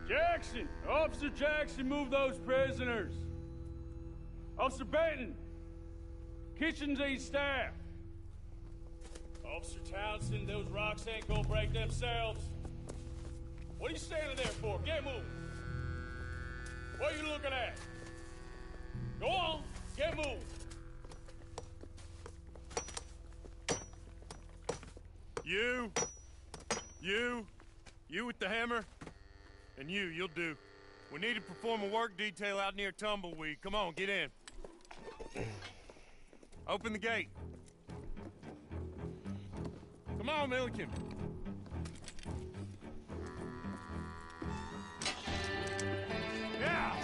Jackson! Officer Jackson, move those prisoners! Officer Benton! Kitchens aid staff! Officer Townsend, those rocks ain't gonna break themselves. What are you standing there for? Get moving! What are you looking at? Go on, get moving! You with the hammer? And you'll do. We need to perform a work detail out near Tumbleweed. Come on, get in. Open the gate. Come on, Milliken. Yeah!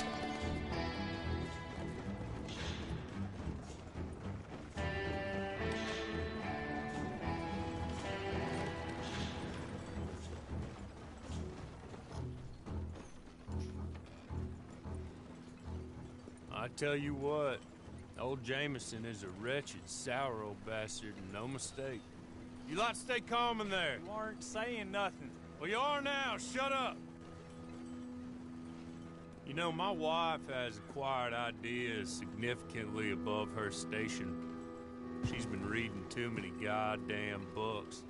I tell you what, old Jameson is a wretched, sour old bastard, and no mistake. You lot stay calm in there. You aren't saying nothing. Well, you are now. Shut up. You know, my wife has acquired ideas significantly above her station. She's been reading too many goddamn books.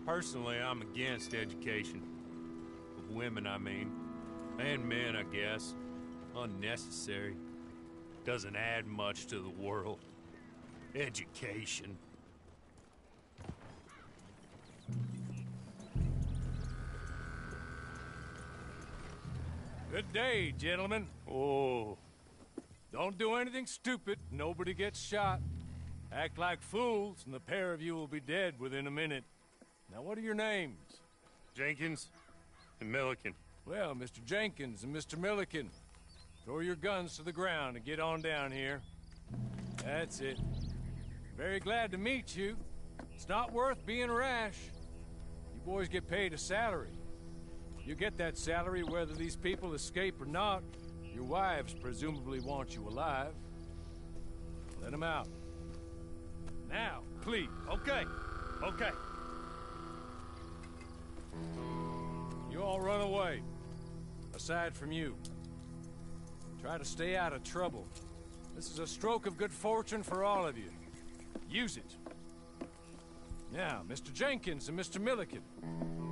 Personally, I'm against education. Of women, I mean. And men, I guess. Unnecessary. Doesn't add much to the world. Education. Good day, gentlemen. Oh. Don't do anything stupid. Nobody gets shot. Act like fools, and the pair of you will be dead within a minute. Now, what are your names? Jenkins and Milliken. Well, Mr. Jenkins and Mr. Milliken, throw your guns to the ground and get on down here. That's it. Very glad to meet you. It's not worth being rash. You boys get paid a salary. You get that salary whether these people escape or not. Your wives presumably want you alive. Let them out. Now, please. Okay. You all run away. Aside from you. Try to stay out of trouble. This is a stroke of good fortune for all of you. Use it. Now, Mr. Jenkins and Mr. Milliken,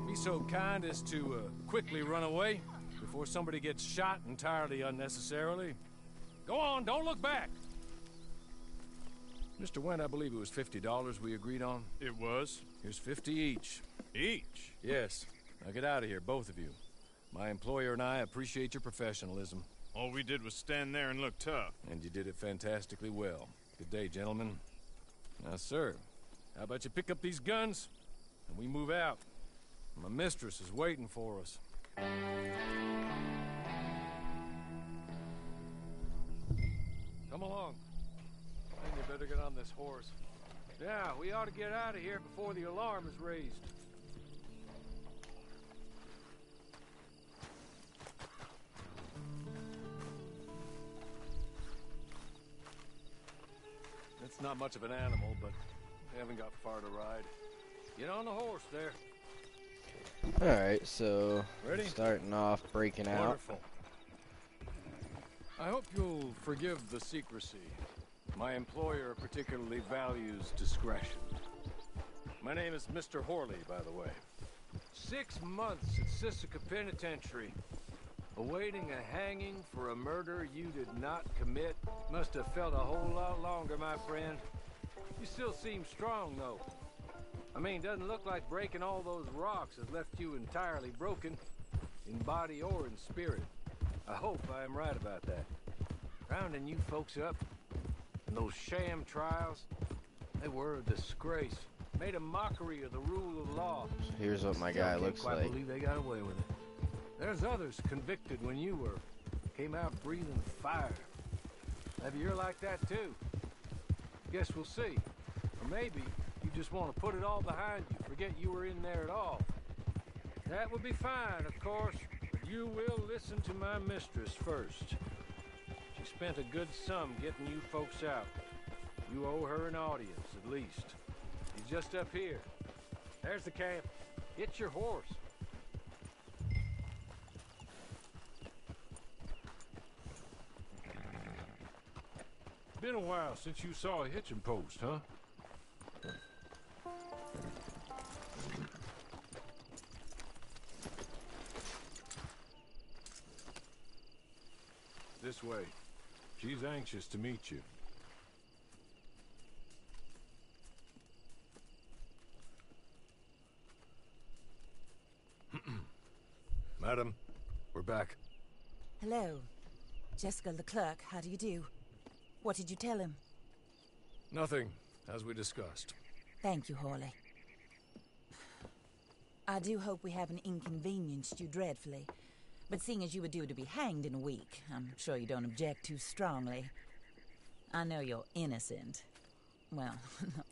be so kind as to quickly run away before somebody gets shot entirely unnecessarily. Go on, don't look back. Mr. Wendt, I believe it was $50 we agreed on. It was. Here's 50 each. Each? Yes. Now get out of here, both of you. My employer and I appreciate your professionalism. All we did was stand there and look tough. And you did it fantastically well. Good day, gentlemen. Now, sir, how about you pick up these guns, and we move out? My mistress is waiting for us. Come along. I think you better get on this horse. Yeah, we ought to get out of here before the alarm is raised. It's not much of an animal, but we haven't got far to ride. Get on the horse there. Alright, so Ready? Starting off breaking out. Wonderful. I hope you'll forgive the secrecy. My employer particularly values discretion. My name is Mr. Horley, by the way. 6 months at Sisika Penitentiary, awaiting a hanging for a murder you did not commit. Must have felt a whole lot longer, my friend. You still seem strong, though. I mean, doesn't look like breaking all those rocks has left you entirely broken, in body or in spirit. I hope I am right about that. Rounding you folks up, and those sham trials, they were a disgrace. Made a mockery of the rule of law. Here's what my guy looks Can't like. quite believe they got away with it. There's others convicted when you were. Came out breathing fire. Maybe you're like that too. Guess we'll see. Or maybe you just want to put it all behind you, forget you were in there at all. That would be fine, of course, but you will listen to my mistress first. She spent a good sum getting you folks out. You owe her an audience, at least. She's just up here. There's the camp. Get your horse. Been a while since you saw a hitching post, huh? This way. She's anxious to meet you. Madam, we're back. Hello. Jessica Leclerc, how do you do? What did you tell him? Nothing, as we discussed. Thank you, Hawley. I do hope we haven't inconvenienced you dreadfully. But seeing as you were due to be hanged in a week, I'm sure you don't object too strongly. I know you're innocent. Well,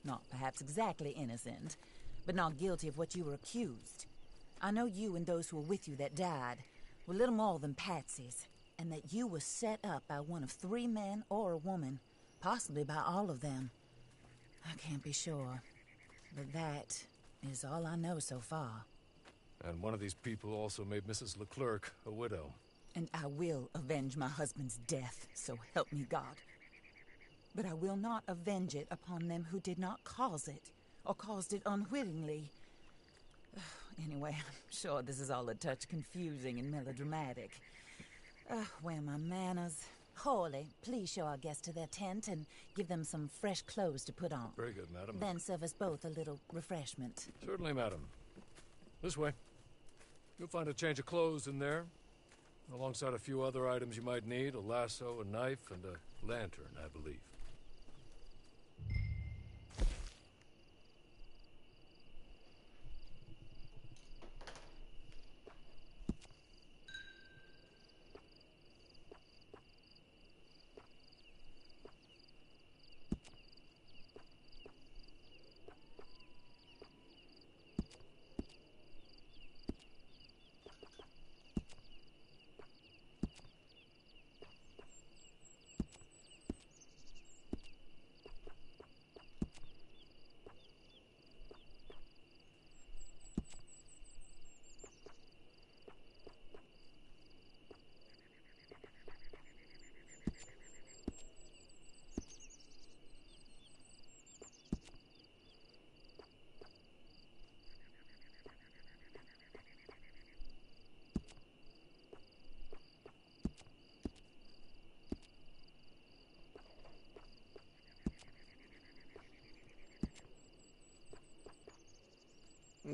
not perhaps exactly innocent, but not guilty of what you were accused. I know you and those who were with you that died were little more than patsies, and that you were set up by one of 3 men or a woman, possibly by all of them. I can't be sure, but that is all I know so far. And one of these people also made Mrs. Leclerc a widow. And I will avenge my husband's death, so help me God. But I will not avenge it upon them who did not cause it, or caused it unwittingly. Anyway, I'm sure this is all a touch confusing and melodramatic. Where are my manners? Hawley, please show our guests to their tent and give them some fresh clothes to put on. Very good, madam. Then serve us both a little refreshment. Certainly, madam. This way. You'll find a change of clothes in there, alongside a few other items you might need, a lasso, a knife, and a lantern, I believe.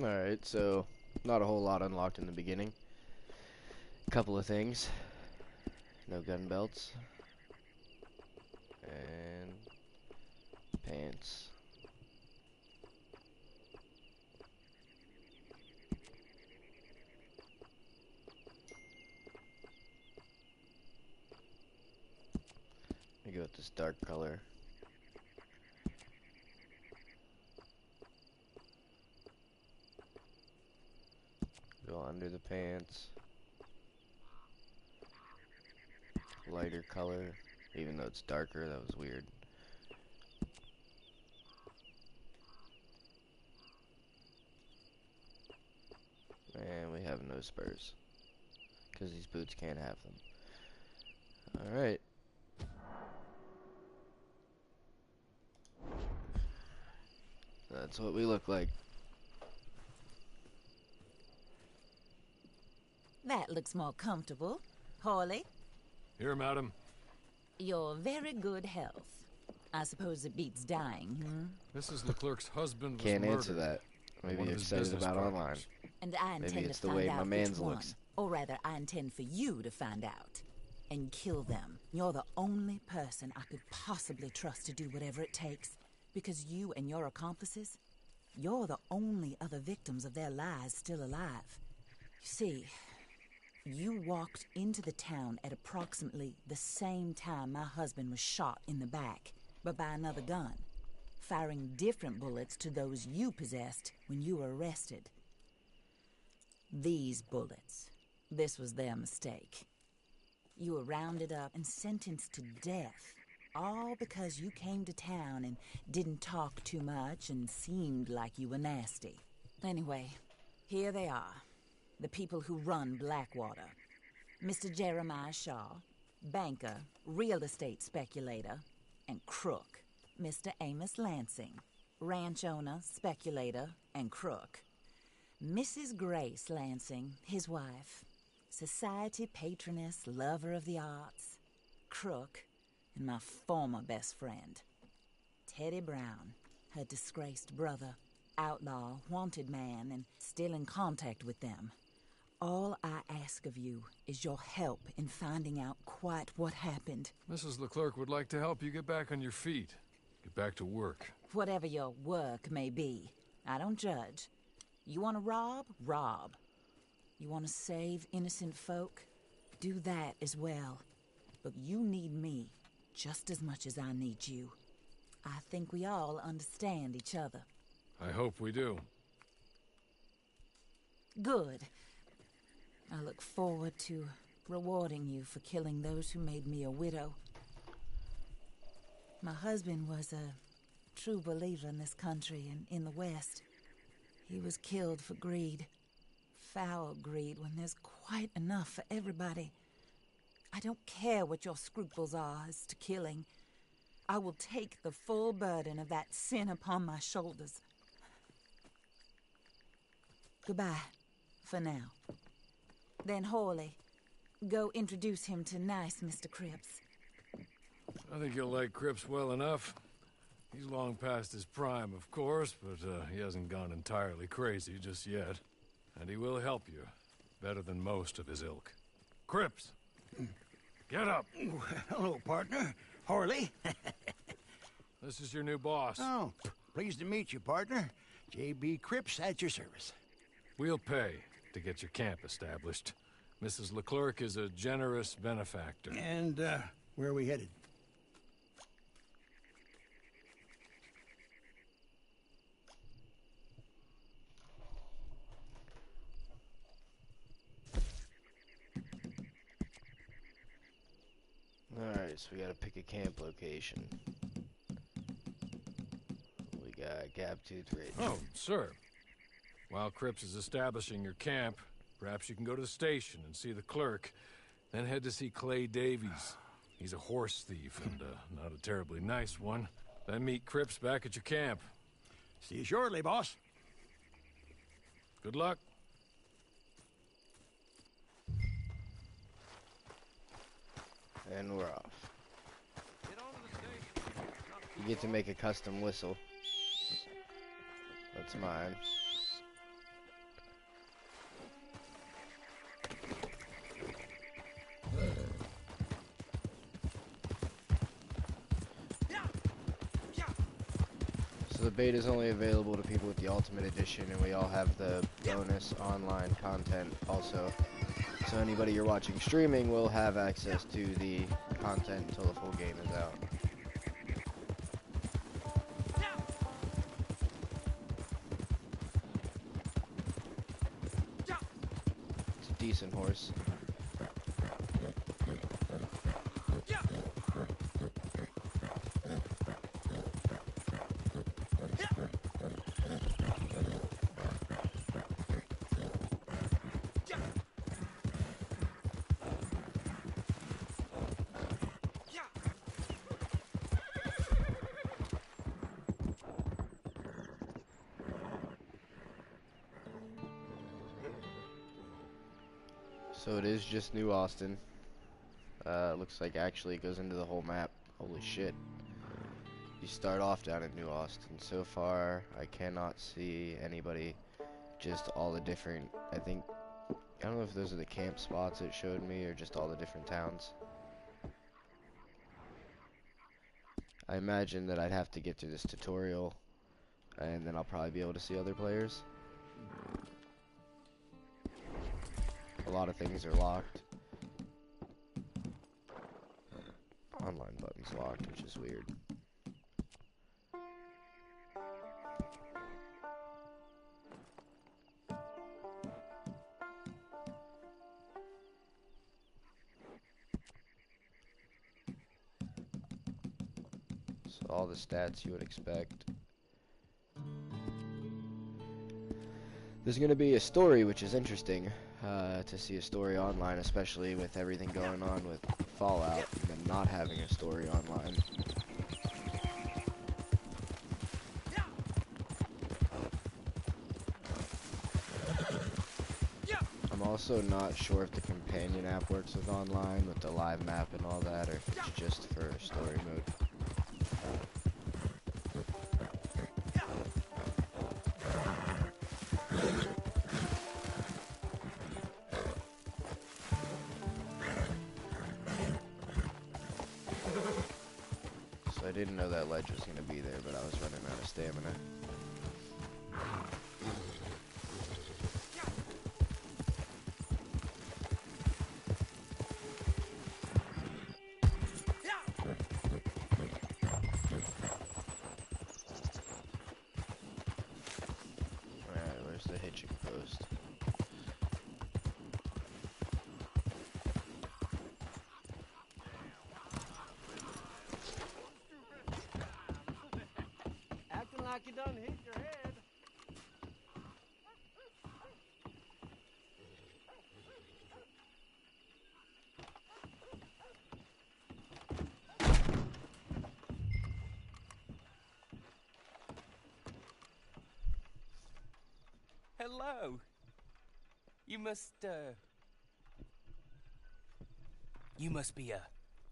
Alright, so not a whole lot unlocked in the beginning. Couple of things. No gun belts. And pants. Let me go with this dark color. Go under the pants. Lighter color, even though it's darker, that was weird. And we have no spurs, because these boots can't have them. Alright. That's what we look like. That looks more comfortable. Hawley, Here, madam. you're very good health. I suppose it beats dying, Mrs. Leclerc's husband was Can't murdered. answer that. by Maybe one you're of his excited business about partners. online. And I intend Maybe to it's the find way out my which man's one. looks. Or rather, I intend for you to find out. And kill them. You're the only person I could possibly trust to do whatever it takes. Because you and your accomplices, you're the only other victims of their lies still alive. You see, you walked into the town at approximately the same time my husband was shot in the back, but by another gun, firing different bullets to those you possessed when you were arrested. These bullets, this was their mistake. You were rounded up and sentenced to death, all because you came to town and didn't talk too much and seemed like you were nasty. Anyway, here they are. The people who run Blackwater. Mr. Jeremiah Shaw, banker, real estate speculator, and crook, Mr. Amos Lansing. Ranch owner, speculator, and crook. Mrs. Grace Lansing, his wife. Society patroness, lover of the arts, crook, and my former best friend. Teddy Brown, her disgraced brother, outlaw, wanted man, and still in contact with them. All I ask of you is your help in finding out quite what happened. Mrs. Leclerc would like to help you get back on your feet. Get back to work. Whatever your work may be, I don't judge. You want to rob? Rob. You want to save innocent folk? Do that as well. But you need me just as much as I need you. I think we all understand each other. I hope we do. Good. I look forward to rewarding you for killing those who made me a widow. My husband was a true believer in this country and in the West. He was killed for greed. Foul greed when there's quite enough for everybody. I don't care what your scruples are as to killing. I will take the full burden of that sin upon my shoulders. Goodbye, for now. Then Hawley, go introduce him to nice Mr. Cripps. I think you'll like Cripps well enough. He's long past his prime, of course, but he hasn't gone entirely crazy just yet. And he will help you, better than most of his ilk. Cripps! Get up! Hello, partner. Horley. This is your new boss. Oh, pleased to meet you, partner. J.B. Cripps at your service. We'll pay to get your camp established. Mrs. Leclerc is a generous benefactor. And, where are we headed? Alright, so we gotta pick a camp location. We got Gaptooth Ridge. Oh, sir. While Cripps is establishing your camp, perhaps you can go to the station and see the clerk, then head to see Clay Davies. He's a horse thief and not a terribly nice one. Then meet Cripps back at your camp. See you shortly, boss. Good luck. And we're off. You get to make a custom whistle. That's mine. So the beta is only available to people with the Ultimate Edition, and we all have the bonus online content also. So anybody you're watching streaming will have access to the content until the full game is out. It's a decent horse. So it is just New Austin. Looks like actually it goes into the whole map. Holy shit. You start off down in New Austin. So far, I cannot see anybody. Just all the different, I don't know if those are the camp spots it showed me or just all the different towns. I imagine that I'd have to get through this tutorial and then I'll probably be able to see other players. A lot of things are locked. Online button's locked, which is weird. So all the stats you would expect. There's going to be a story, which is interesting. To see a story online, especially with everything going on with Fallout and then not having a story online. also not sure if the companion app works with online, with the live map and all that, or if it's just for story mode. So I didn't know that ledge was going to be there, but I was running out of stamina. Alright, where's the hitching post? Acting like you done hit your head. Hello. You must be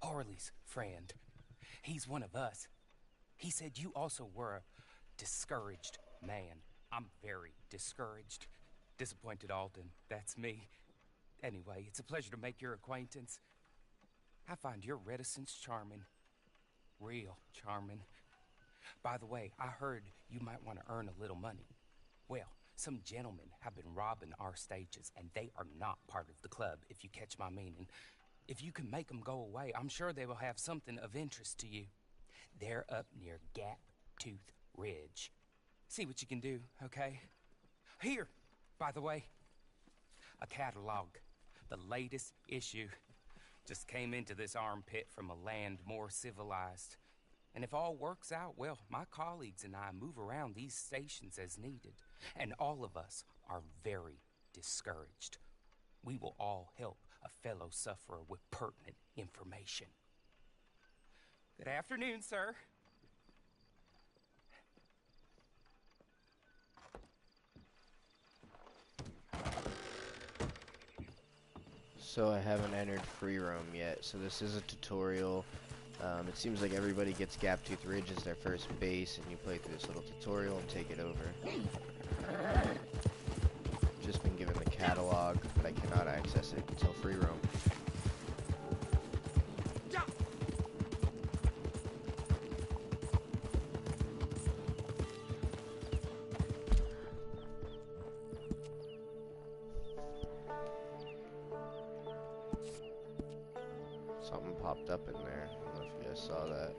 Harley's friend. He's one of us. He said you also were a discouraged man. I'm very discouraged. Disappointed Alden, that's me. Anyway, it's a pleasure to make your acquaintance. I find your reticence charming. Real charming. By the way, I heard you might want to earn a little money. Well, some gentlemen have been robbing our stages, and they are not part of the club, if you catch my meaning. If you can make them go away, I'm sure they will have something of interest to you. They're up near Gap Tooth Ridge. See what you can do, okay? Here, by the way, a catalog. The latest issue. Just came into this armpit from a land more civilized. And if all works out, well, my colleagues and I move around these stations as needed. And all of us are very discouraged. We will all help a fellow sufferer with pertinent information. Good afternoon, sir. So I haven't entered free roam yet, so this is a tutorial. It seems like everybody gets Gap Tooth Ridge as their first base, and you play through this little tutorial and take it over. Just been given the catalog, but I cannot access it until free roam. Something popped up in there. I don't know if you guys saw that.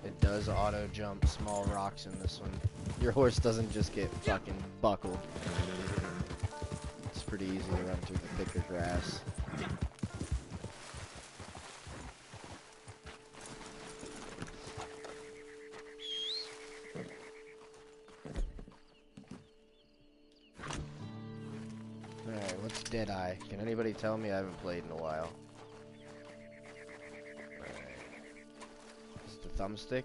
It does auto jump small rocks in this one. Your horse doesn't just get fucking buckled. It's pretty easy to run through the thicker grass. Alright, what's Deadeye? Can anybody tell me? I haven't played in a while. Alright. It's the thumbstick.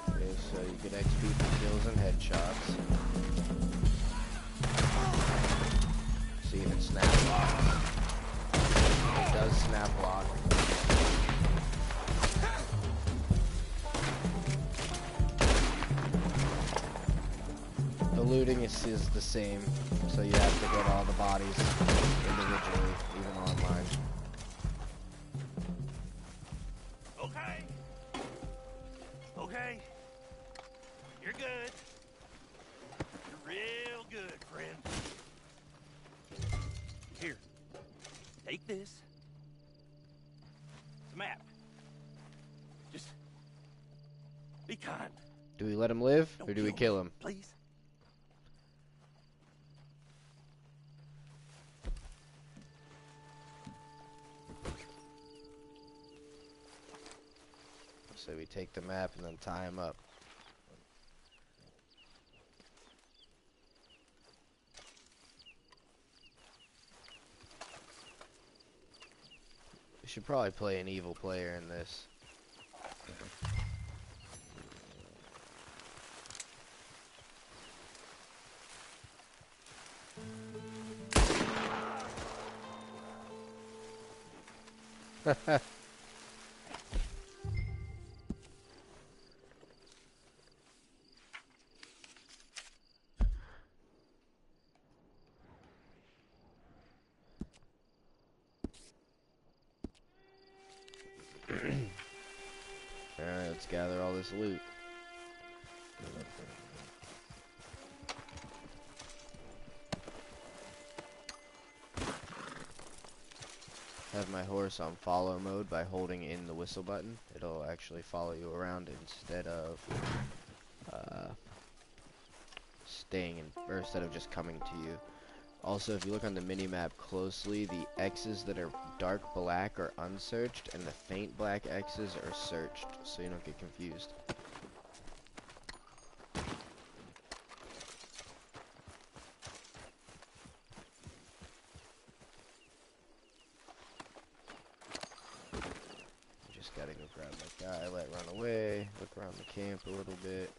Okay, so you get XP for kills and headshots. See if it snap locks. It does snap lock. The looting is the same, so you have to get all the bodies individually, even online. Okay. Okay. You're good. You're real good, friend. Here. Take this. It's a map. Just be kind. Do we let him live, or Don't do we kill him? Please. So we take the map and then tie him up. We should probably play an evil player in this. Alright, let's gather all this loot. Have my horse on follow mode by holding in the whistle button. It'll actually follow you around instead of instead of just coming to you. Also, if you look on the mini-map closely, the X's that are dark black are unsearched, and the faint black X's are searched, so you don't get confused. Just gotta go grab that guy, let run away, look around the camp a little bit.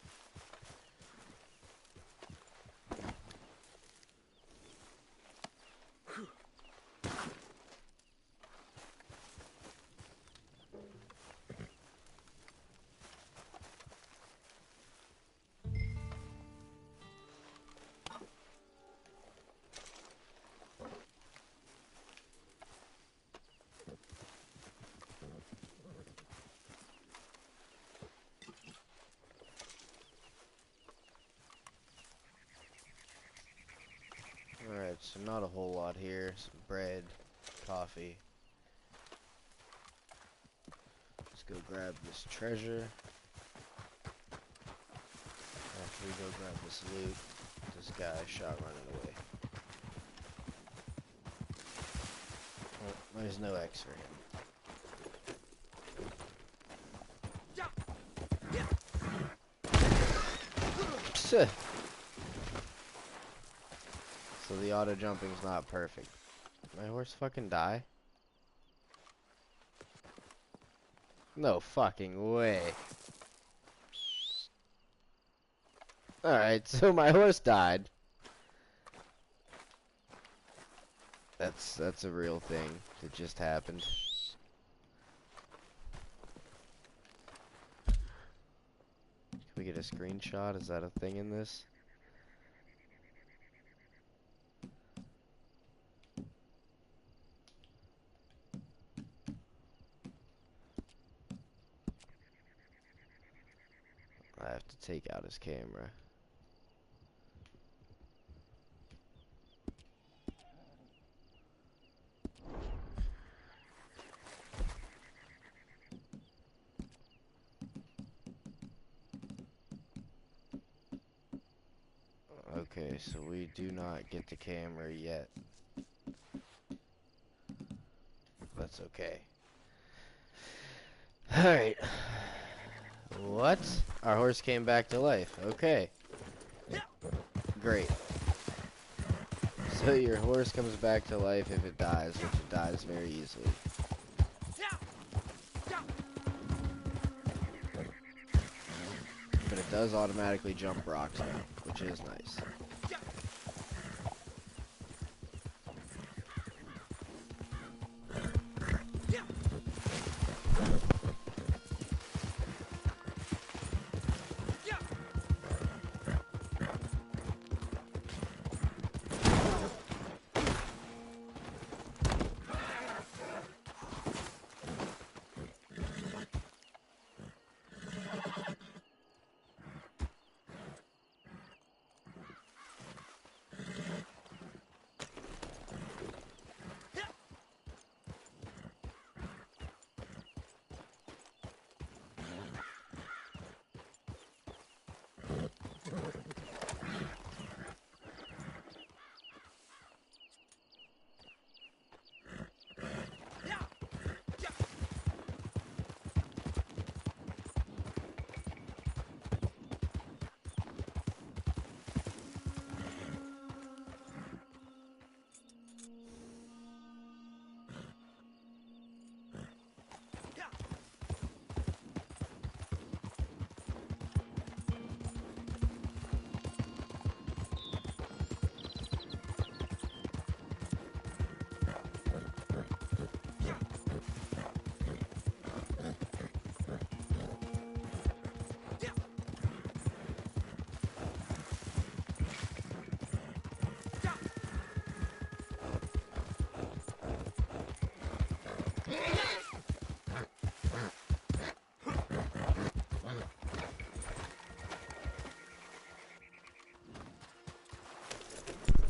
Alright, so not a whole lot here. Some bread, coffee. Let's go grab this treasure. After we go grab this loot, this guy shot running away. Oh, there's no X for him. So the auto jumping's not perfect. Did my horse fucking die? No fucking way. Alright, so my horse died. That's a real thing that just happened. Can we get a screenshot? Is that a thing in this? I have to take out his camera. Okay, so we do not get the camera yet. That's okay. Alright. What? Our horse came back to life. Okay. Great. So your horse comes back to life if it dies, which it dies very easily. But it does automatically jump rocks now, which is nice.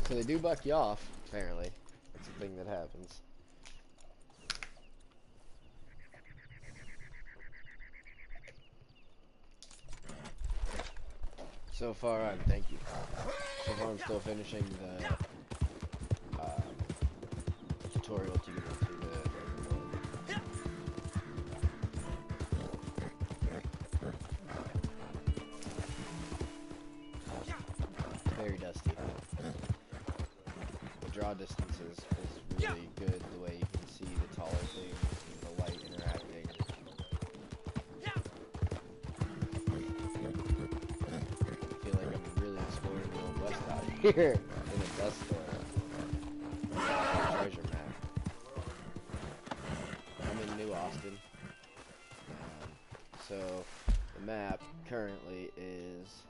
So they do buck you off, apparently. That's a thing that happens. So far, thank you. So far, I'm still finishing the tutorial to get into the very dusty. The draw distance is really good, the way you can see the taller things and the light interacting. I feel like I'm really exploring the Old West out here in a dust storm. Treasure map. I'm in New Austin. So the map currently is,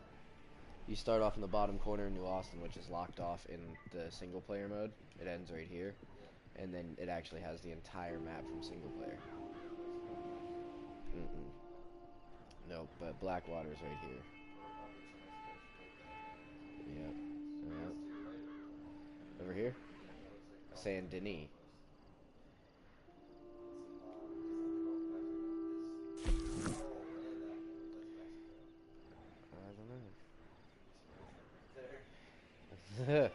you start off in the bottom corner in New Austin, which is locked off in the single player mode. It ends right here, and then it actually has the entire map from single player. Nope, but Blackwater's right here. Yep. Yep. Over here? Saint Denis. I don't know.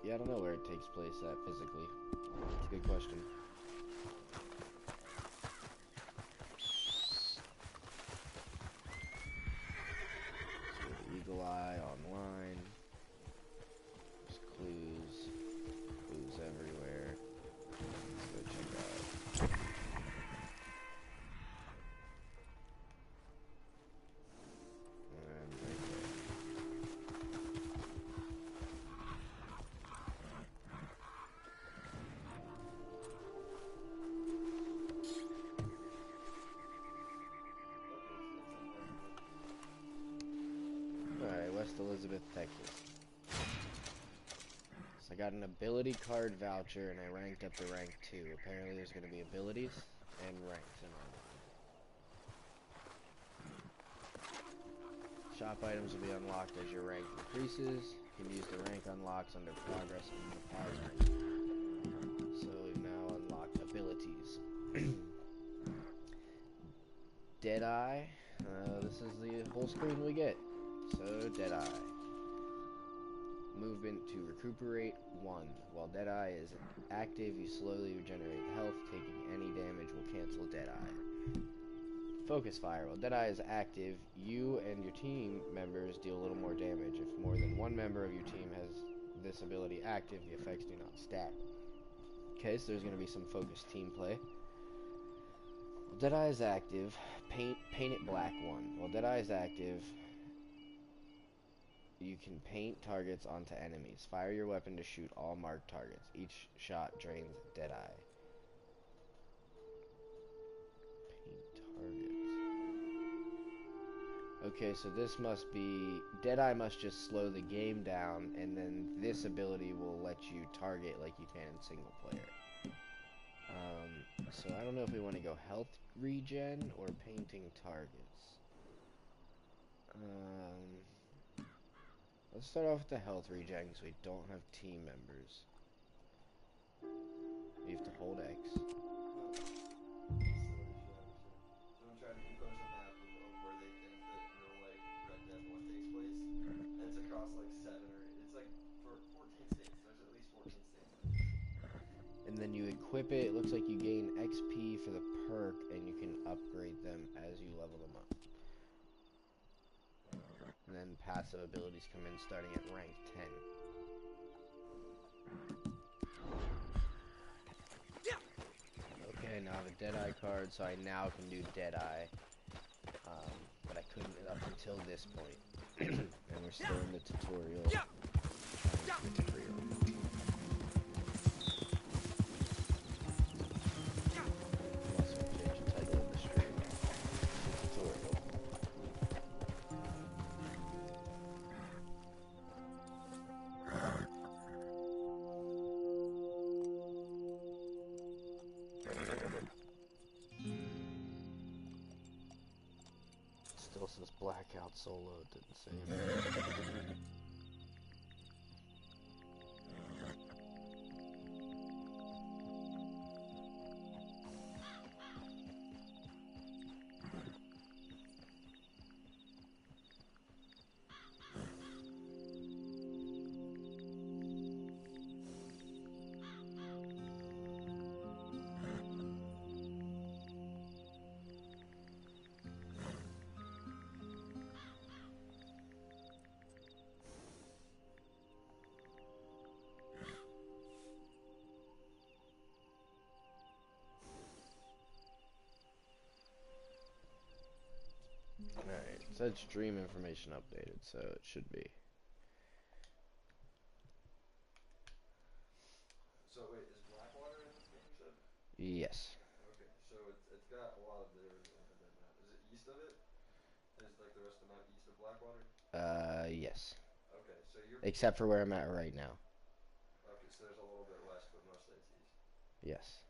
Yeah, I don't know where it takes place at physically. That's a good question. So the Eagle Eye online. There's clues everywhere. Let's go check out. And right there. Alright, West Elizabeth, Texas. So I got an ability card voucher and I ranked up to rank 2. Apparently there's going to be abilities and ranks in online. Shop items will be unlocked as your rank increases. You can use the rank unlocks under progress in the pause menu. So we've now unlocked abilities. Deadeye. This is the whole screen we get. So, Deadeye. Movement to recuperate 1. While Deadeye is active, you slowly regenerate health. Taking any damage will cancel Deadeye. Focus Fire. While Deadeye is active, you and your team members deal a little more damage. If more than one member of your team has this ability active, the effects do not stack. Okay, so there's going to be some focused team play. While Deadeye is active, paint it black 1. While Deadeye is active, you can paint targets onto enemies. Fire your weapon to shoot all marked targets. Each shot drains Deadeye. Paint targets. Okay, so this must be... Deadeye must just slow the game down, and then this ability will let you target like you can in single player. So I don't know if we want to go health regen or painting targets. Let's start off with the health regen because we don't have team members. You have to hold X. I'm trying to compose a map of where they think that real life Red Dead 1 takes place. And it's across like 7 or 8. It's like for 14 states. There's at least 14 states. And then you equip it. It looks like you gain XP for the perk and you can upgrade them as you level them up. And then passive abilities come in starting at rank 10. Okay, now I have a Deadeye card, so I now can do Deadeye. But I couldn't up until this point. And we're still in the tutorial. this blackout solo didn't save. Alright, it said stream information updated, so it should be. So wait, is Blackwater in this game, you said? Yes. Okay, so it's got a lot of the areas on that map. Is it east of it? Is like the rest of the map east of Blackwater? Yes. Okay, so you're... Except for where I'm at right now. Okay, so there's a little bit west, but mostly it's east. Yes.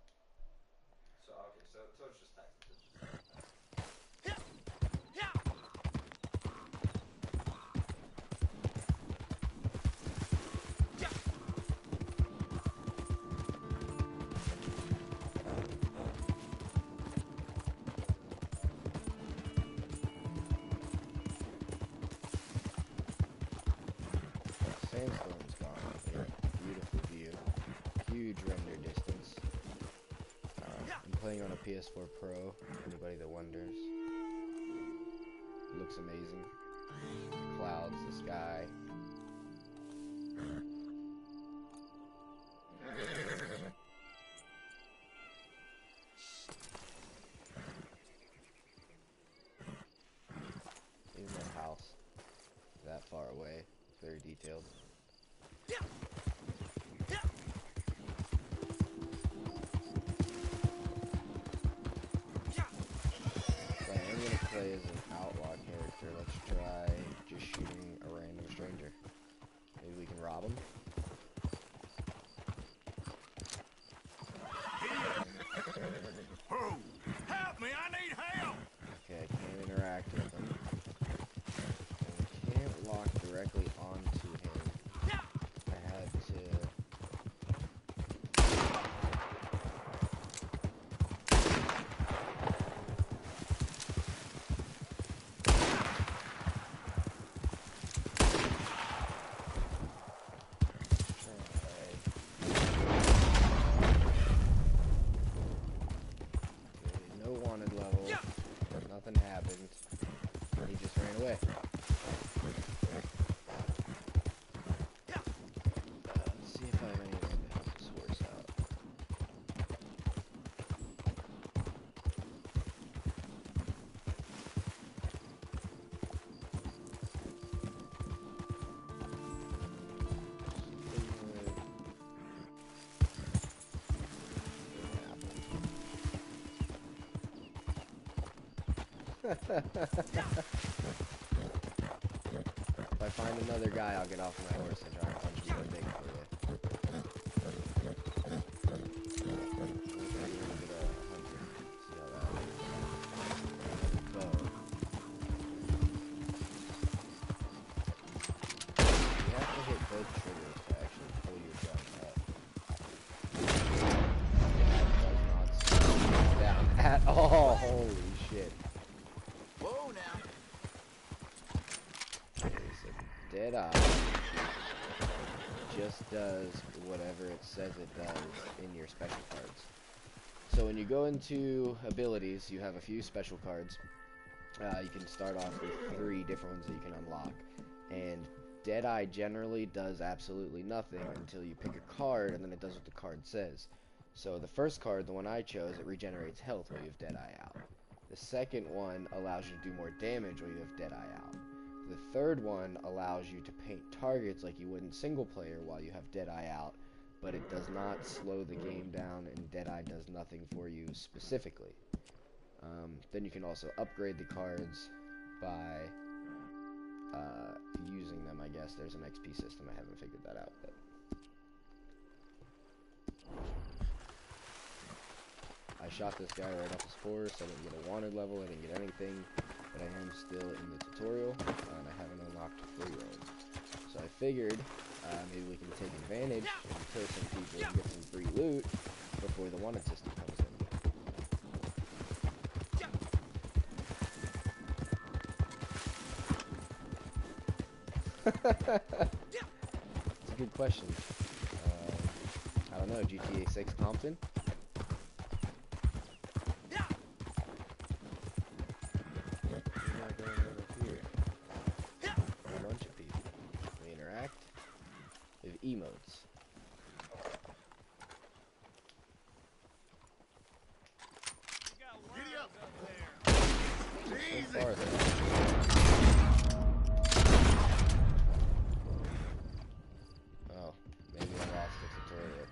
So, okay, so it's just Texas. It's just Sandstone's gone here. Beautiful view. Huge render distance. I'm playing on a PS4 Pro, anybody that wonders. Looks amazing. The clouds, the sky. Even the house that far away. It's very detailed. So I am going to play as an outlaw character. Let's try just shooting a random stranger. Maybe we can rob him. Help me! I need help! Okay, I can't interact with him. And I can't lock directly onto him. I had to... No wanted level. Nothing happened. He just ran away. Let's see if I have anything to help this horse out. If I find another guy, I'll get off my horse and try and punch him in the dick for you. You have to hit both triggers to actually pull your gun up. That does not slow down at all. Holy shit. Whoa now. Okay, so Deadeye just does whatever it says it does in your special cards. So when you go into abilities, you have a few special cards. You can start off with 3 different ones that you can unlock. And Deadeye generally does absolutely nothing until you pick a card, and then it does what the card says. So the first card, the one I chose, it regenerates health while you have Deadeye out. The second one allows you to do more damage while you have Deadeye out. The third one allows you to paint targets like you would in single player while you have Deadeye out, but it does not slow the game down, and Deadeye does nothing for you specifically. Then you can also upgrade the cards by using them, I guess. There's an XP system. I haven't figured that out yet. I shot this guy right off his horse. I didn't get a wanted level. I didn't get anything. But but I am still in the tutorial, and I haven't unlocked free roam. So I figured maybe we can take advantage and kill some people and get some free loot before the wanted system comes in. That's a good question. I don't know, GTA 6 Compton? We're not going over here. A bunch of people. We interact. We have emotes. So far, though. Oh, maybe I lost the tutorial.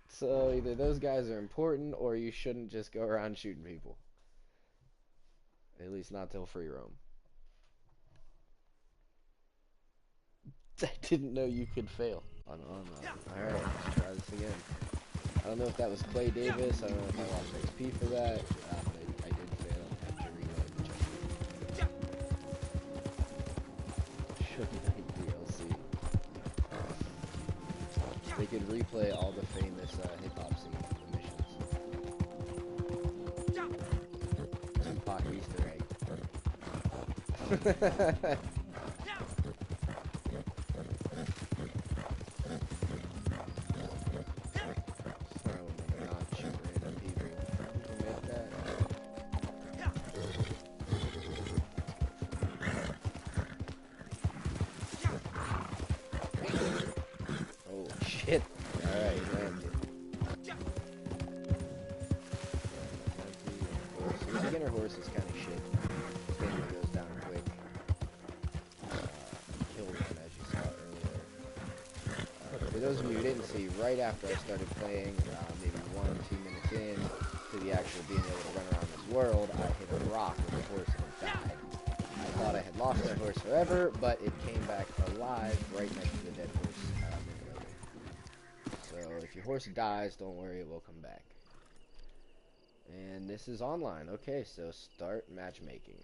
So either those guys are important, or you shouldn't just go around shooting people. At least not till free roam. I didn't know you could fail on Alright, let's try this again. I don't know if that was Clay Davis. I don't know if I lost XP for that. But I did fail. I have to reload and check. Should night DLC. They could replay all the famous hip-hop scenes in the missions. Tupac Easter egg. Shit. Alright, landed. The beginner horse is kind of shit. Stamina goes down quick. Killed one, as you saw earlier. For those of you who didn't see, right after I started playing, maybe 1-2 minutes in to the actual being able to run around this world, I hit a rock with a horse and it died. I thought I had lost that horse forever, but it came back alive right next to the dead horse. So if your horse dies, don't worry, it will come back. And this is online. Okay, so start matchmaking.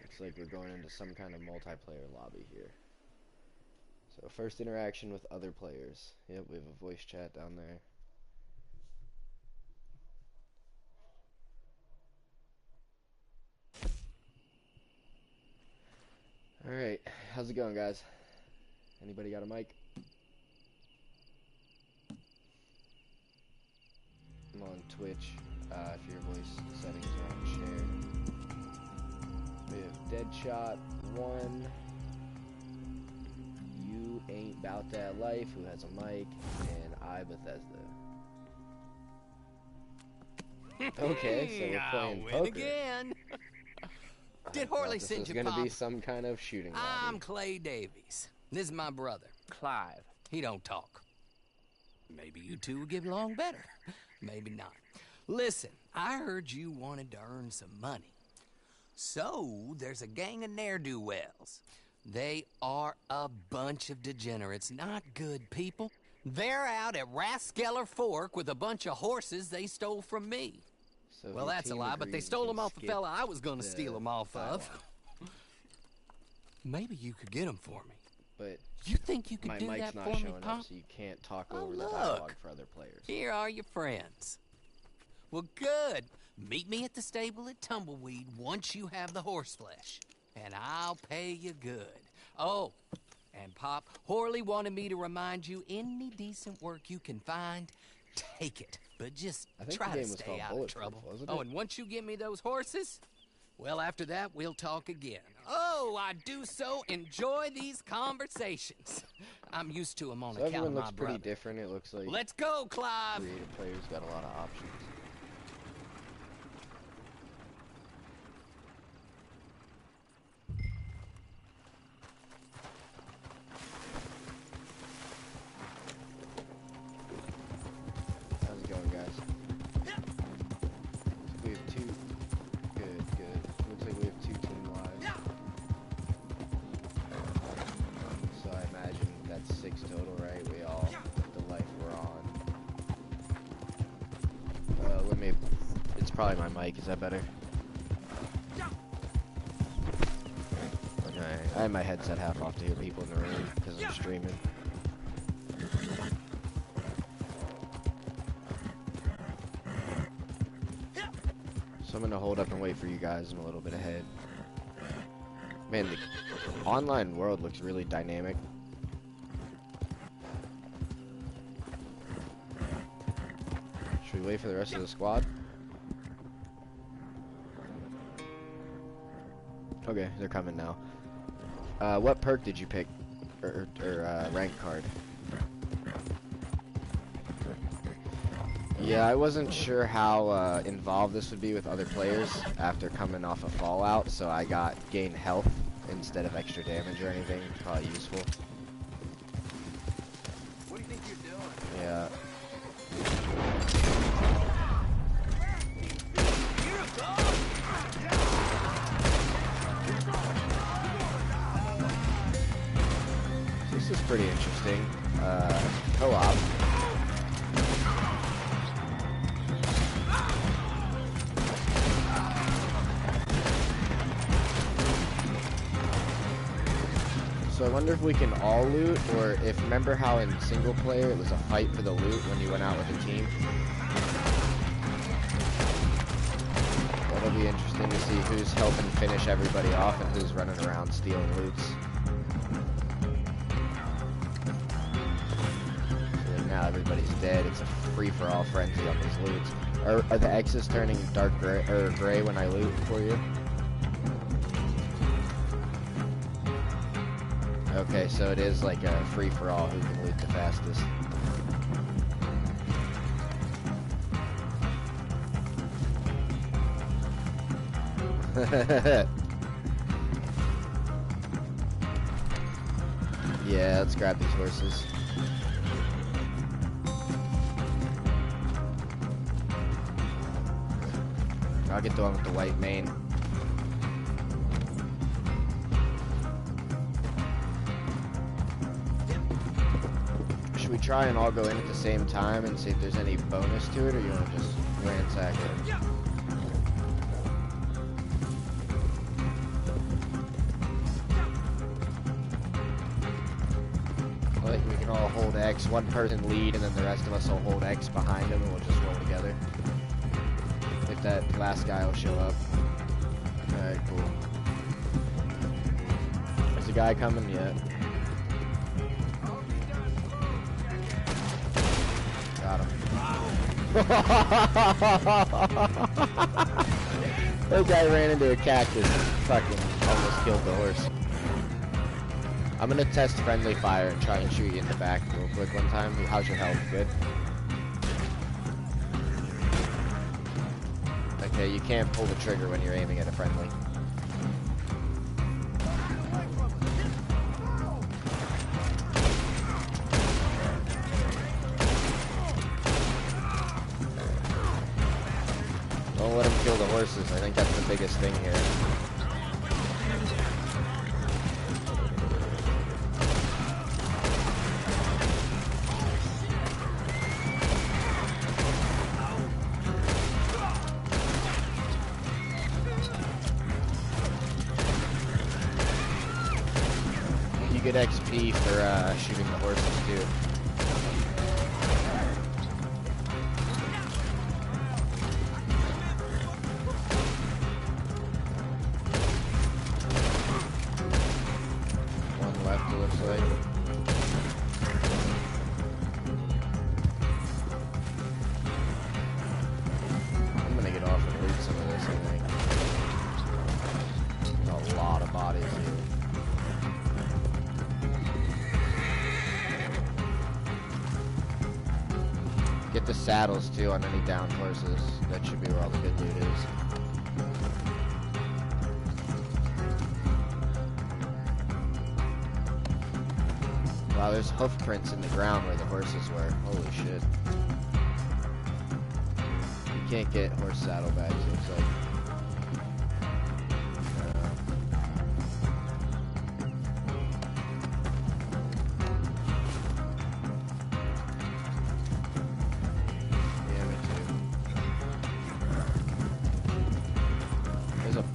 Looks like we're going into some kind of multiplayer lobby here. So first interaction with other players. Yep, we have a voice chat down there. Alright, how's it going, guys? Anybody got a mic? I'm on Twitch, if your voice settings are on share. We have Deadshot 1, You Ain't Bout That Life, who has a mic, and I Bethesda. Okay, so we're playing poker. Again. Did Horley send you, This is Pop? gonna be some kind of shooting lobby. I'm Clay Davies. This is my brother, Clive. He don't talk. Maybe you two will get along better. Maybe not. Listen, I heard you wanted to earn some money. So, there's a gang of ne'er-do-wells. They are a bunch of degenerates, not good people. They're out at Raskeller Fork with a bunch of horses they stole from me. So well, that's a lie, but they stole them off a fella I was going to steal them off of. Maybe you could get them for me. But you think you could do my that mic's for not me, showing Pop? up, so you can't talk over the look. dialogue for other players. Here are your friends. Well, good. Meet me at the stable at Tumbleweed once you have the horse flesh, and I'll pay you good. Oh, and Pop, Horley wanted me to remind you, any decent work you can find, take it. But just try to stay out of trouble. Oh, and once you give me those horses, well, after that, we'll talk again. Oh, I do so enjoy these conversations. I'm used to them on account of my brother. Everyone looks pretty different. It looks like Let's go, Clive. Creative players got a lot of options. How's it going, guys? We have two. Good, good. Looks like we have 2 team lives. So I imagine that's 6 total, right? We all, the life we're on, it's probably my mic. Is that better? Okay. I have my headset half off to hear people in the room because I'm streaming. So I'm gonna hold up and wait for you guys. I'm a little bit ahead. Man, the online world looks really dynamic. Should we wait for the rest of the squad? Okay, they're coming now. What perk did you pick? Or rank card? Yeah, I wasn't sure how involved this would be with other players after coming off of Fallout, so I got gain health instead of extra damage or anything. It's probably useful. What do you think you're doing? Yeah. This is pretty interesting. Co-op. So I wonder if we can all loot, or if, remember how in single player it was a fight for the loot when you went out with a team? That'll be interesting to see who's helping finish everybody off and who's running around stealing loots. So now everybody's dead. It's a free-for-all frenzy on these loots. Are the X's turning dark gray, or gray when I loot for you? Okay, so it is like a free-for-all who can loot the fastest. Yeah, let's grab these horses. I'll get the one with the white mane. Should we try and all go in at the same time and see if there's any bonus to it, or you want to just ransack it? Like we can all hold X, one person lead, and then the rest of us will hold X behind him, and we'll just roll together. If that last guy will show up. Alright, cool. Is the guy coming yet? Got him. That guy ran into a cactus and fucking almost killed the horse. I'm gonna test friendly fire and try and shoot you in the back real quick one time. How's your health? Good? Okay, you can't pull the trigger when you're aiming at a friendly. Don't let him kill the horses. I think that's the biggest thing here. You get XP for shooting the horses too. One left, it looks like. I'm gonna get off and loot some of this, I think. There's a lot of bodies here. Get the saddles too on any downed horses. That should be where all the good loot is. Wow, there's hoof prints in the ground where the horses were. Holy shit. You can't get horse saddlebags, it looks like.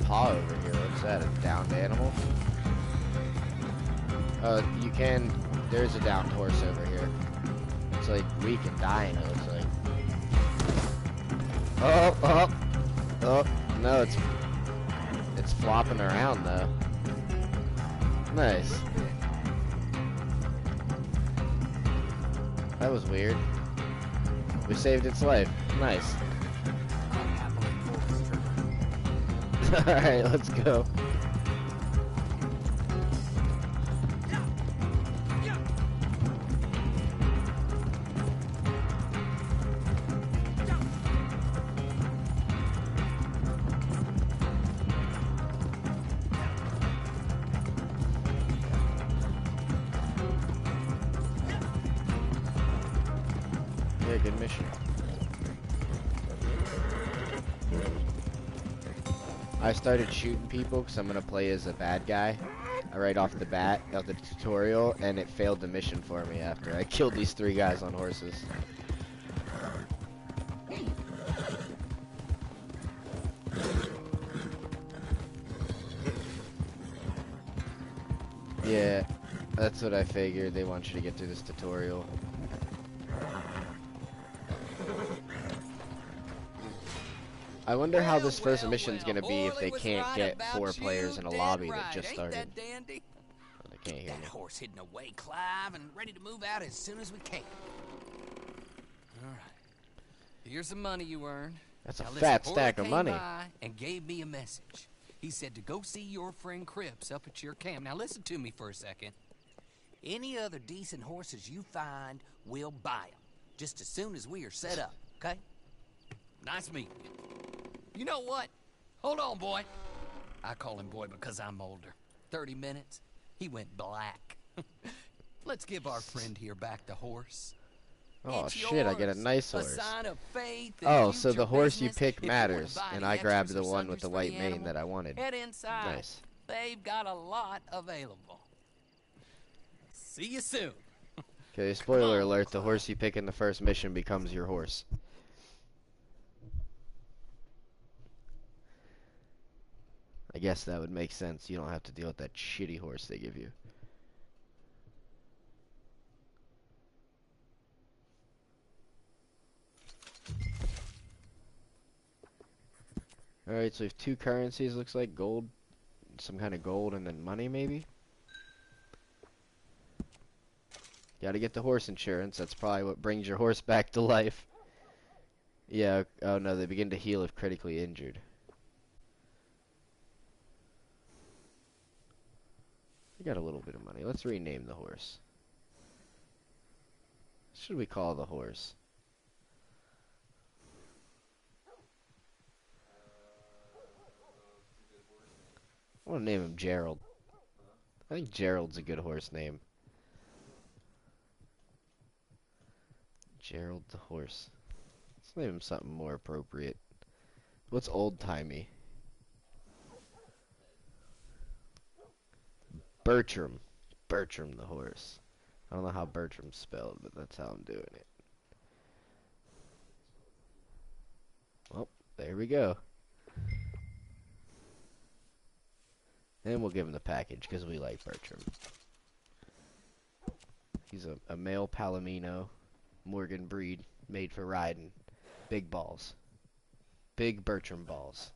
paw over here. What's that? A downed animal? You can. There's a downed horse over here. It's like weak and dying. It looks like. Oh, no, it's flopping around though. Nice. That was weird. We saved its life. Nice. Alright, let's go. Yeah, good mission. I started shooting people because I'm going to play as a bad guy right off the bat of the tutorial, and it failed the mission for me after I killed these 3 guys on horses. Yeah, that's what I figured. They want you to get through this tutorial. I wonder how this first mission's gonna be if they can't get 4 players in a lobby that just started. Oh, they can't hear me. That horse hidden away, Clive, and ready to move out as soon as we can. All right. Here's the money you earned. That's a Now fat listen, stack of Horley money. came by and gave me a message. He said to go see your friend Cripps up at your camp. Now listen to me for a second. Any other decent horses you find, we'll buy them. Just as soon as we are set up, okay? Nice meeting you. You know what? Hold on, boy. I call him boy because I'm older. 30 minutes, he went black. Let's give our friend here back the horse. Oh It's shit, I get a yours. nice A horse. sign of faith and Oh, so future the horse you business. pick If you wanna matters, buy and any I grabbed extras the or one with sundries the for white the mane animal, that I wanted. head inside. Nice. They've got a lot available. See you soon. Okay, spoiler alert, the horse you pick in the first mission becomes your horse. I guess that would make sense. You don't have to deal with that shitty horse they give you. Alright, so we have 2 currencies, looks like gold, some kind of gold, and then money maybe? Gotta get the horse insurance, that's probably what brings your horse back to life. Yeah, oh no, they begin to heal if critically injured. We got a little bit of money. Let's rename the horse. What should we call the horse? I want to name him Gerald. I think Gerald's a good horse name. Gerald the horse. Let's name him something more appropriate. What's old-timey? Bertram. Bertram the horse. I don't know how Bertram's spelled, but that's how I'm doing it. Well, there we go. And we'll give him the package, because we like Bertram. He's a male Palomino, Morgan breed, made for riding. Big balls. Big Bertram balls.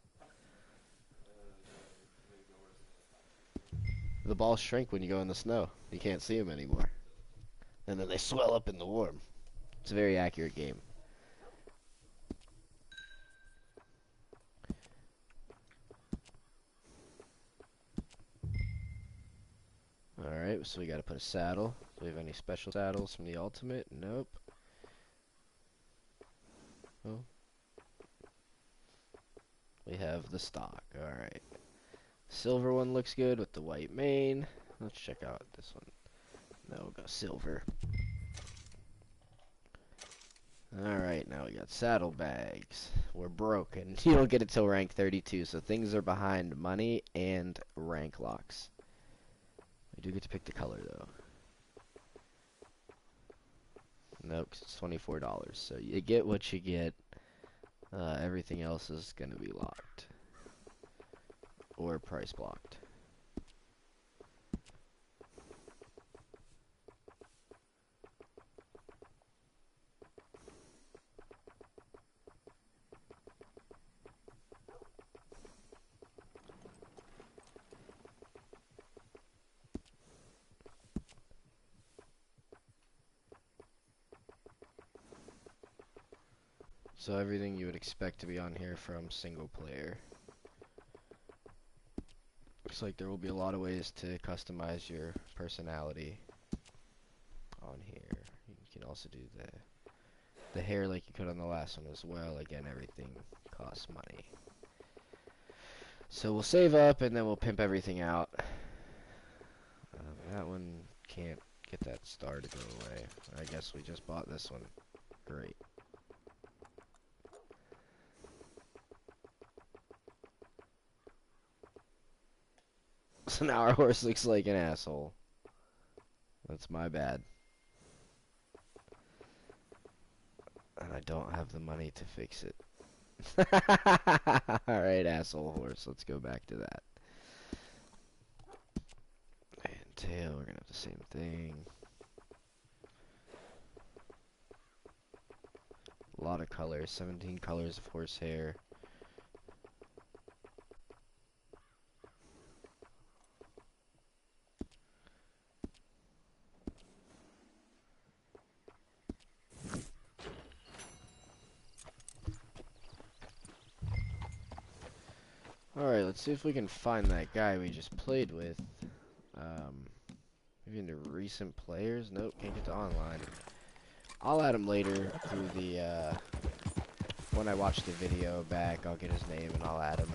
The balls shrink when you go in the snow. You can't see them anymore. And then they swell up in the warm. It's a very accurate game. Alright, so we gotta put a saddle. Do we have any special saddles from the Ultimate? Nope. Oh. We have the stock. Alright. Silver one looks good with the white mane. Let's check out this one. Now we'll go silver. Alright, now we got saddlebags. We're broken. You don't get it till rank 32, so things are behind money and rank locks. We do get to pick the color, though. Nope, 'cause it's $24, so you get what you get. Everything else is going to be locked. or price blocked. So everything you would expect to be on here from single player. Looks like there will be a lot of ways to customize your personality on here. You can also do the hair like you could on the last one as well. Again, everything costs money. So we'll save up and then we'll pimp everything out. That one can't get that star to go away. I guess we just bought this one. Great. So now our horse looks like an asshole. That's my bad. And I don't have the money to fix it. Alright, asshole horse. Let's go back to that. And tail, we're gonna have the same thing. A lot of colors. 17 colors of horsehair. Alright, let's see if we can find that guy we just played with. Maybe into recent players? Nope, can't get to online. I'll add him later through the, when I watch the video back, I'll get his name and I'll add him.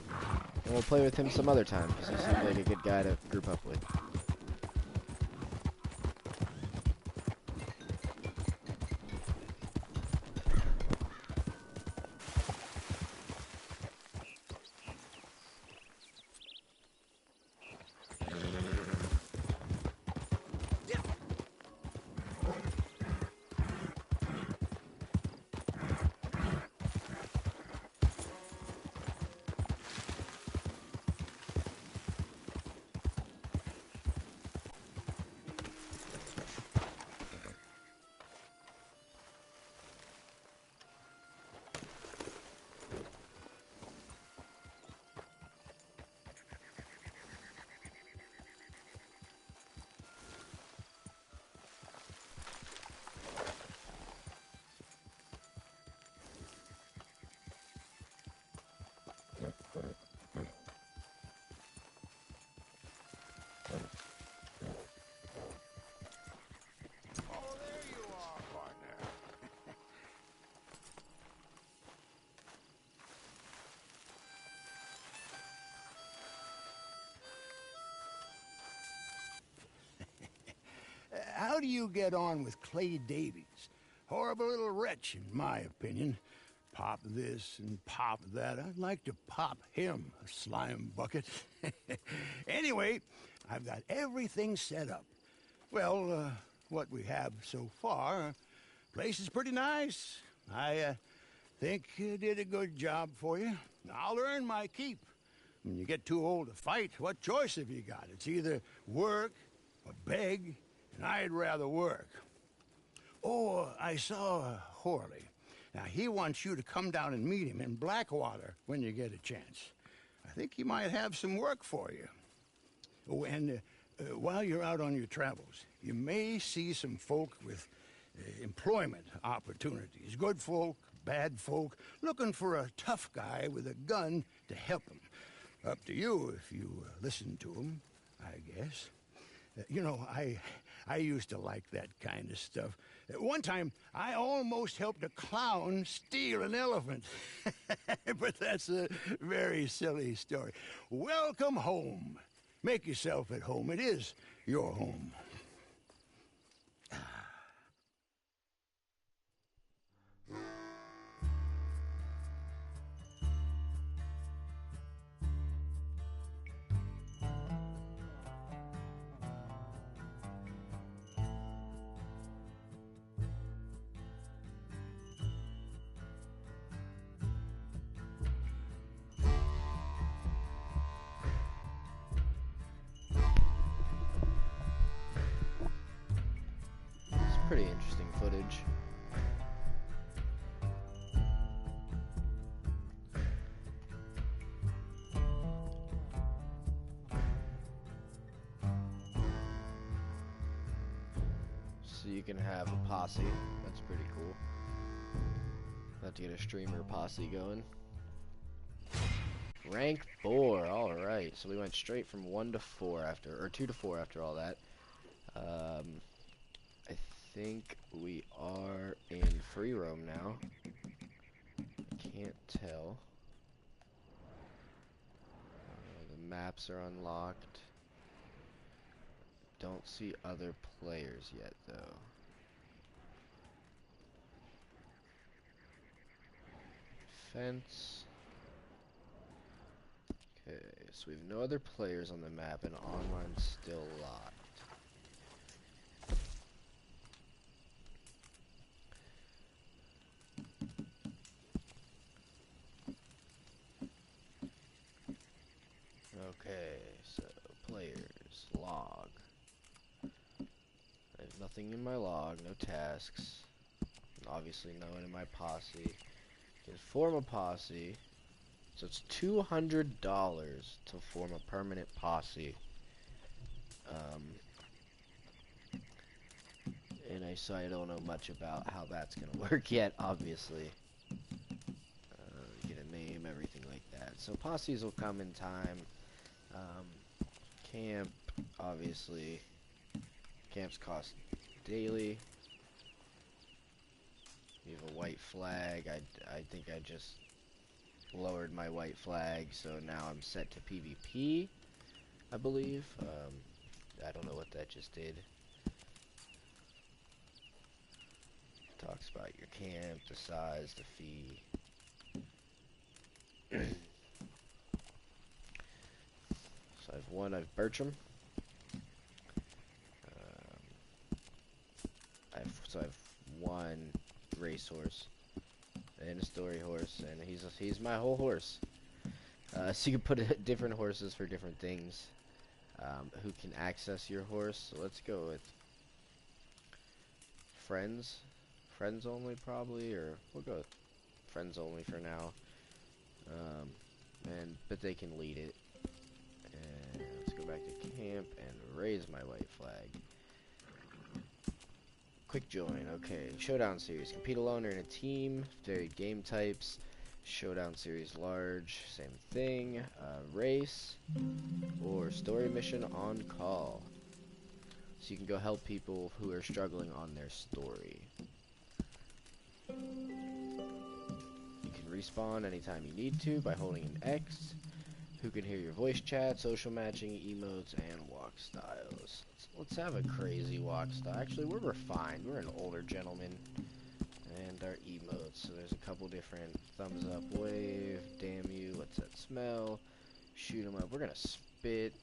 And we'll play with him some other time, because he seems like a good guy to group up with. How do you get on with Clay Davies? Horrible little wretch, in my opinion. Pop this and pop that. I'd like to pop him, a slime bucket. Anyway, I've got everything set up. Well, what we have so far, place is pretty nice. I think you did a good job for you. I'll earn my keep. When you get too old to fight, what choice have you got? It's either work or beg, and I'd rather work. Oh, I saw Horley. Now, he wants you to come down and meet him in Blackwater when you get a chance. I think he might have some work for you. Oh, and while you're out on your travels, you may see some folk with employment opportunities. Good folk, bad folk, looking for a tough guy with a gun to help them. Up to you if you listen to them, I guess. You know, I used to like that kind of stuff. One time, I almost helped a clown steal an elephant. But that's a very silly story. Welcome home. Make yourself at home. It is your home. pretty interesting footage. So you can have a posse. That's pretty cool. Have to get a streamer posse going. Rank 4. All right. So we went straight from 1 to 4 after, or 2 to 4 after all that. I think we are in free roam now. Can't tell. The maps are unlocked. Don't see other players yet, though. Fence. Okay, so we have no other players on the map, and online's still locked. Okay, so players, log. I have nothing in my log, no tasks. Obviously no one in my posse. Can form a posse. So it's $200 to form a permanent posse. So I don't know much about how that's gonna work yet, obviously. Get a name, everything like that. So posses will come in time. Camp, obviously. Camps cost daily. You have a white flag. I think I just lowered my white flag, so now I'm set to PvP, I believe. I don't know what that just did. Talks about your camp, the size, the fee. So I have Bertram. I have one racehorse and a story horse, and he's my whole horse. So you can put different horses for different things. Who can access your horse? So let's go with friends only, probably, or we'll go with friends only for now. But they can lead it. And let's go back to camp and raise my white flag. Quick join, okay. Showdown series. Compete alone or in a team. Varied game types. Showdown series large. Same thing. Race. Or story mission on call. So you can go help people who are struggling on their story. You can respawn anytime you need to by holding an X. Who can hear your voice chat, social matching, emotes, and walk styles. Let's have a crazy walk style. Actually, we're refined. We're an older gentleman. And our emotes. So there's a couple different thumbs up, wave, damn you, what's that smell, shoot 'em up. We're gonna spit.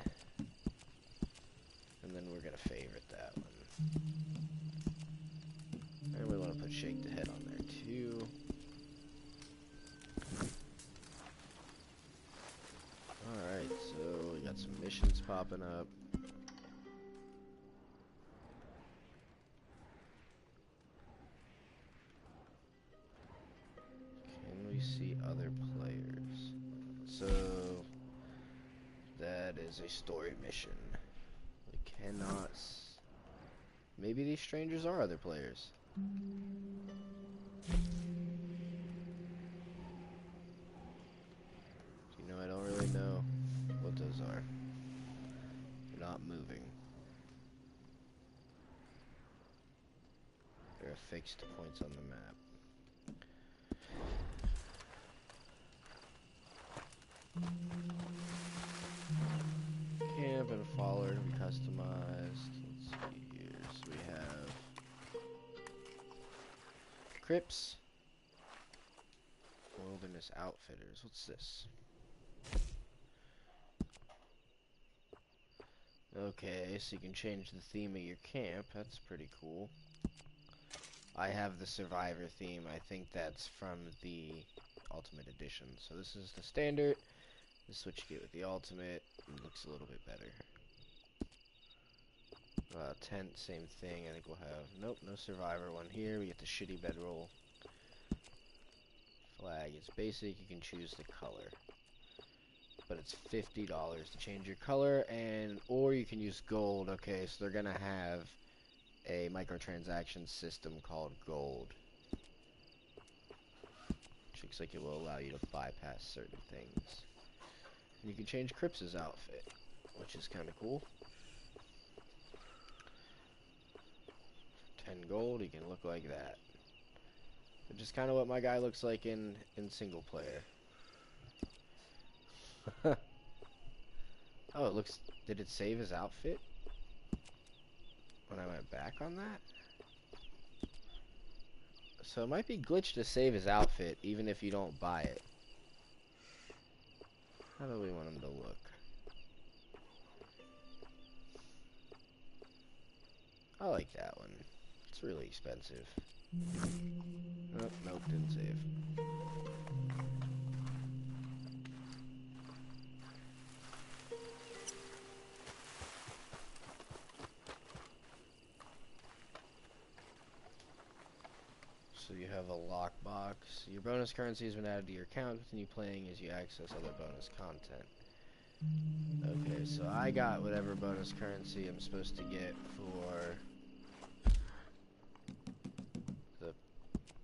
And then we're gonna favorite that one. And we want to put shake the head on there too. Alright, so we got some missions popping up. Can we see other players? So that is a story mission. We cannot. Maybe these strangers are other players. You know, I don't really know what those are. They're not moving. They're affixed points on the map. Camp and follower to be customized. Let's see here. So we have Crips. Wilderness Outfitters. What's this? Okay, so you can change the theme of your camp. That's pretty cool. I have the Survivor theme. I think that's from the Ultimate Edition. So this is the standard. This is what you get with the Ultimate. It looks a little bit better. Tent, same thing. I think we'll have... Nope, no survivor one here. We get the shitty bedroll. Flag. It's basic. You can choose the color. But it's $50 to change your color, or you can use gold. Okay, so they're gonna have a microtransaction system called gold. Which looks like it will allow you to bypass certain things. And you can change Cripps' outfit, which is kind of cool. 10 gold, he can look like that. Which is kind of what my guy looks like in single player. Oh, it looks... Did it save his outfit? When I went back on that? So it might be glitched to save his outfit, even if you don't buy it. How do we want him to look? I like that one. It's really expensive. Oh, nope, didn't save. So you have a lockbox. Your bonus currency has been added to your account. Continue playing as you access other bonus content. Okay, so I got whatever bonus currency I'm supposed to get for... The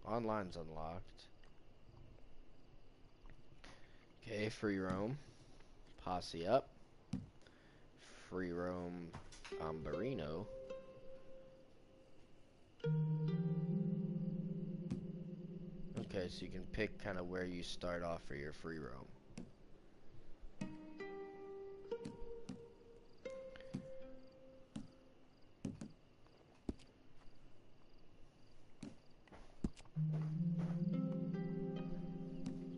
online's unlocked. Okay, free roam. Posse up. Free roam Ambarino. Okay, so you can pick kind of where you start off for your free roam.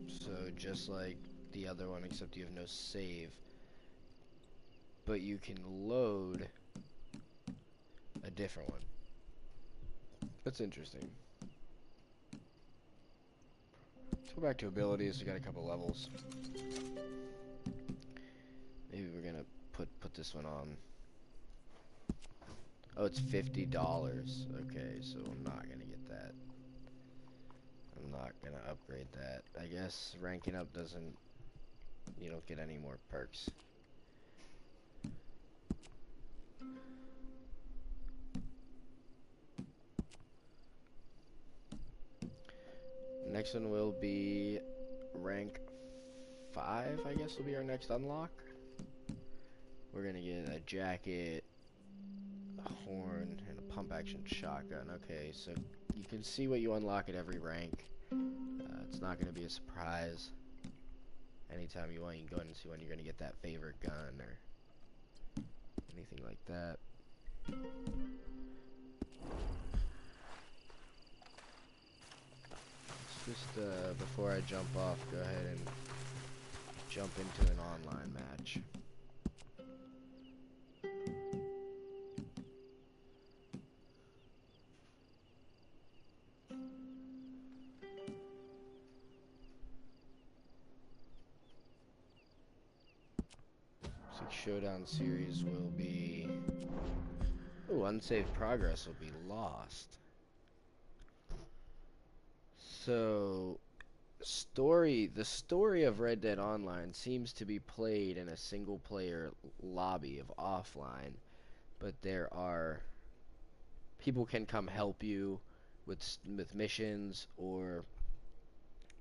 So just like the other one, except you have no save. But you can load a different one. That's interesting. Let's go back to abilities. We got a couple levels. Maybe we're gonna put this one on. Oh, it's $50. Okay, so I'm not gonna get that. I'm not gonna upgrade that. I guess ranking up doesn't... You don't get any more perks. Next one will be rank 5, I guess will be our next unlock. We're gonna get a jacket, a horn, and a pump action shotgun. Okay, so you can see what you unlock at every rank. It's not gonna be a surprise. Anytime you want, you can go ahead and see when you're gonna get that favorite gun or anything like that. Just before I jump off, go ahead and jump into an online match. Six Showdown series will be... Ooh, unsaved progress will be lost. So, the story of Red Dead Online seems to be played in a single-player lobby of offline, but there are... People can come help you with missions, or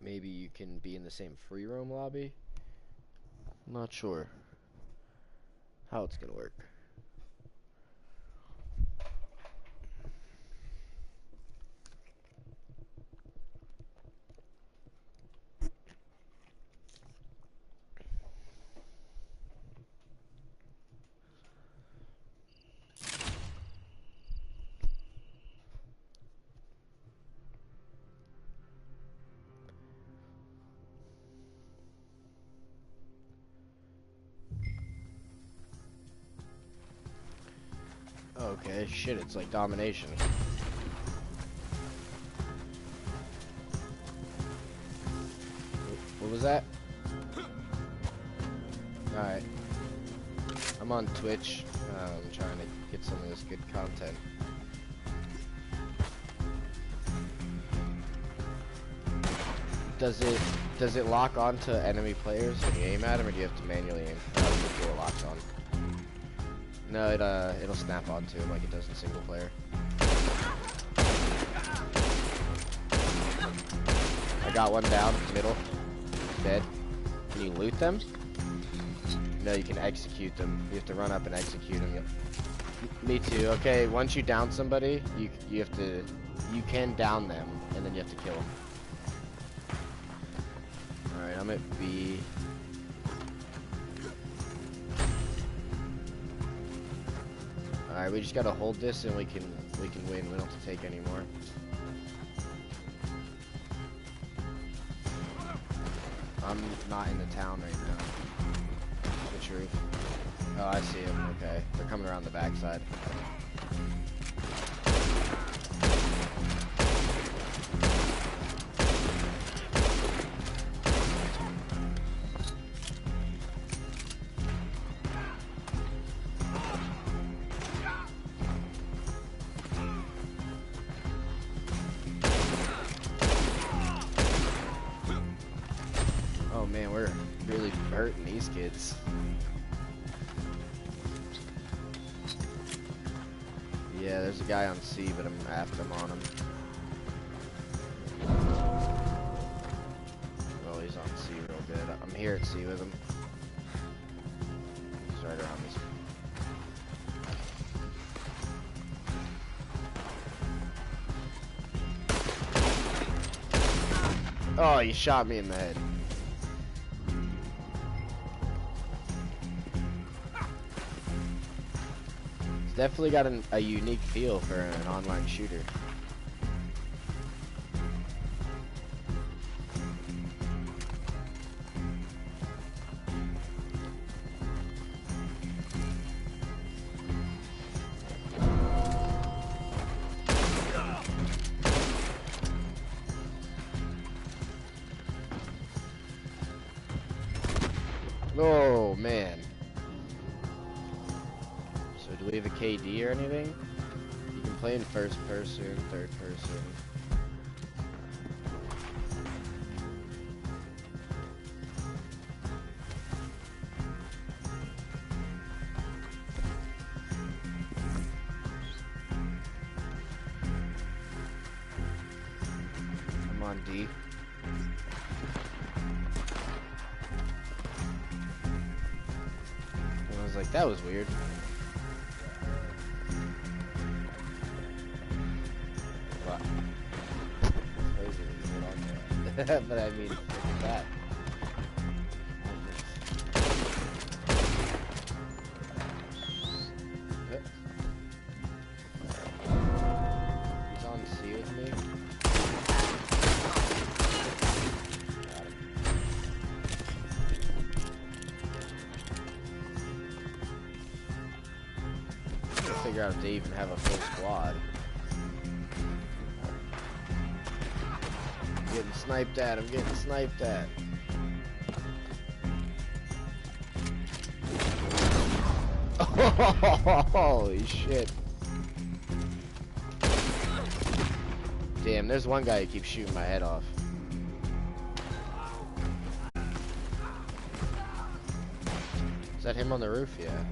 maybe you can be in the same free roam lobby. I'm not sure how it's gonna work. Okay, shit, it's like domination. What was that? Alright. I'm on Twitch. I'm trying to get some of this good content. Does it lock on to enemy players when you aim at them, or do you have to manually aim? Before it locks on. No, it'll snap onto him like it does in single player. I got one down, middle, dead. Can you loot them? No, you can execute them. You have to run up and execute them. Me too. Okay, once you down somebody, you can down them, and then you have to kill them. All right, I'm at B. All right, we just gotta hold this, and we can win. We don't have to take any more. I'm not in the town right now. Which roof? Oh, I see them. Okay, they're coming around the backside. Oh man, we're really hurting these kids. Yeah, there's a guy on C, but I'm after him on him. Oh, he's on C real good. I'm here at C with him. He's right around this. Oh, you shot me in the head. It's definitely got a unique feel for an online shooter. Oh man. So do we have a KD or anything? You can play in first person, third person. I'm on D. I was like, that was weird. What? Crazy that you hold on to that. But I mean, look at that. He's on C with me. Got him. Figure out if they even have a full squad. I'm getting sniped at, I'm getting sniped at. Holy shit. Damn, there's one guy who keeps shooting my head off. Is that him on the roof? Yeah.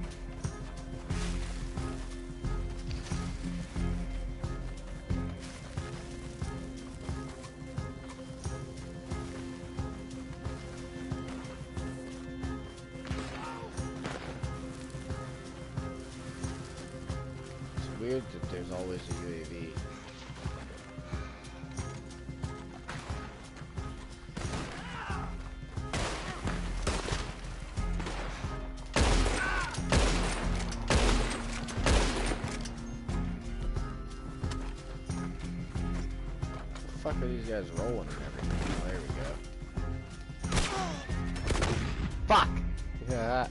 It's weird that there's always a UAV. What the fuck are these guys rolling and everything? Oh, there we go. Fuck! Yeah.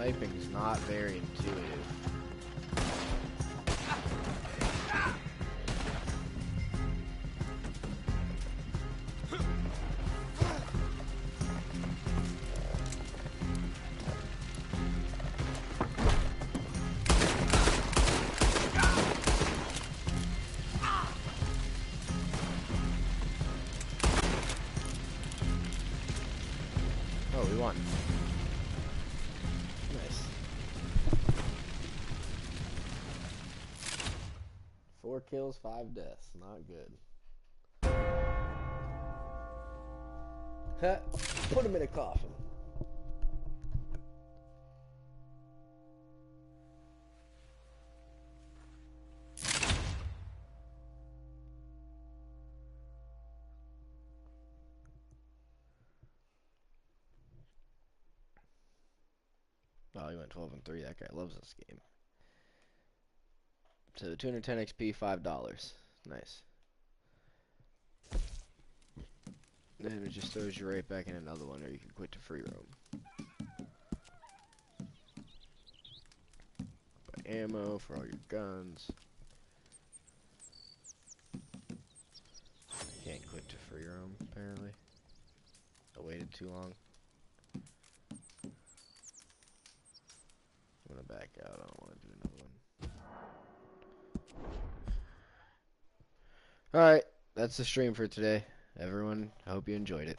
sniping's not very intuitive. Oh, we won. Nice. 4 kills, 5 deaths. Not good. Huh. Put him in a coffin. Oh, he went 12-3. That guy loves this game. So 210 XP, $5. Nice. Then it just throws you right back in another one, or you can quit to free roam. Buy ammo for all your guns. Can't quit to free roam, apparently. I waited too long. I'm gonna back out. I don't want to do another one. Alright, that's the stream for today. Everyone, I hope you enjoyed it.